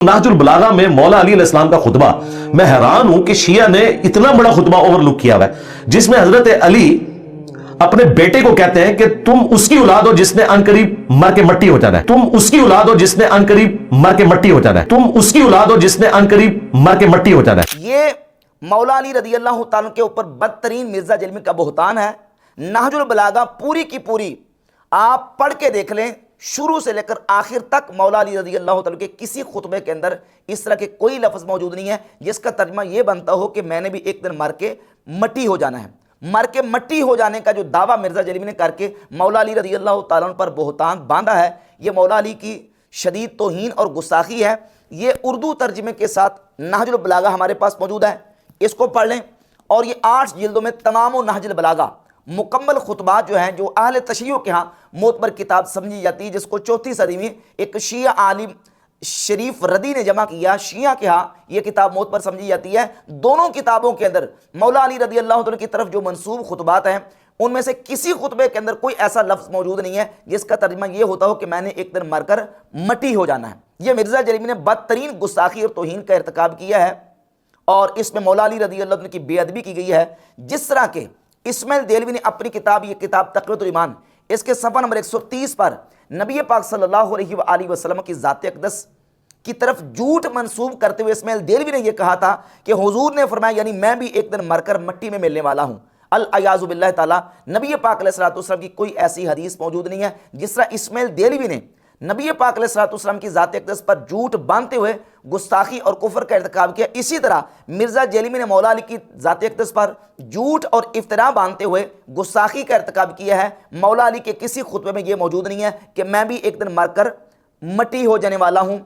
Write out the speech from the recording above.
नाहजुल बलागा में मौला अली अलैहि सलाम का खुतबा, मैं हैरान हूं कि शिया ने इतना बड़ा खुतबा ओवरलुक किया हुआ है जिसमें हजरत अली अपने बेटे को कहते हैं कि तुम उसकी औलाद हो जिसने अनकरीब मर के मट्टी हो जाना है, तुम उसकी औलाद हो जिसने अनकरीब मर के मट्टी हो जाना है, तुम उसकी औलाद हो जिसने अनकरीब मर के मट्टी हो जाना है। ये मौला अली रदी अल्लाह तआला के ऊपर बदतरीन मिर्जा जलमी का बहतान है। नाहजुल बलागा पूरी की पूरी आप पढ़ के देख लें, शुरू से लेकर आखिर तक मौला अली रज़ी अल्लाह तआला के किसी खुतबे के अंदर इस तरह के कोई लफ्ज़ मौजूद नहीं है जिसका तर्जुमा ये बनता हो कि मैंने भी एक दिन मर के मट्टी हो जाना है। मर के मट्टी हो जाने का जो दावा मिर्ज़ा जलमी ने करके मौला अली रज़ी अल्लाह तआला पर बहतान बांधा है, ये मौला अली की शदीद तौहीन और गुस्ताखी है। ये उर्दू तर्जुमे के साथ नाहजुल बलागा हमारे पास मौजूद है, इसको पढ़ लें। और ये 8 जिल्दों में तमाम नाहजुल बलागा मुकम्मल खुतबात जो हैं, जो अहले तशय्यो के यहाँ मोतबर किताब समझी जाती है, जिसको 4वीं सदी में एक शिया आलिम शरीफ रदी ने जमा किया। शिया के यहाँ ये किताब मोतबर समझी जाती है। दोनों किताबों के अंदर मौला अली रदी अल्लाह तआला की तरफ जो मंसूब खुतबात हैं, उनमें से किसी खुतबे के अंदर कोई ऐसा लफ्ज़ मौजूद नहीं है जिसका तर्जुमा ये होता हो कि मैंने एक दिन मरकर मट्टी हो जाना है। यह मिर्ज़ा जलमी ने बदतरीन गुस्ताखी और तौहीन का इर्तिकाब किया है और इसमें मौला अली रदी अल्लाह तआला की बेअदबी की गई है। जिस तरह के इस्माइल देलवी ने अपनी किताब, ये किताब तक़रीबुल ईमान, इसके सफ़ा नंबर 130 पर नबी पाक सल्लल्लाहु अलैहि वसल्लम की ज़ात अक़दस की तरफ झूठ मंसूब करते हुए इस्माइल देलवी ने यह कहा था कि हुजूर ने फरमाया, यानी मैं भी एक दिन मरकर मट्टी में मिलने वाला हूँ। अल-अयाज़ु बिल्लाह ताला, नबी पाक अलैहिस्सलातु वस्सलाम की कोई ऐसी हदीस मौजूद नहीं है। जिस तरह इस्माइल देलवी ने नबी पाक अलैहिस्सलातु वस्सलाम की ज़ात अक़दस पर झूठ बांधते हुए गुस्ताखी और कुफर का इर्तिकाब किया, इसी तरह मिर्ज़ा जलमी ने मौला अली की ज़ात अक़दस पर झूठ और इफ्तरा बांधते हुए गुस्ताखी का इर्तिकाब किया है। मौला अली के किसी खुतबे में यह मौजूद नहीं है कि मैं भी एक दिन मरकर मट्टी हो जाने वाला हूँ।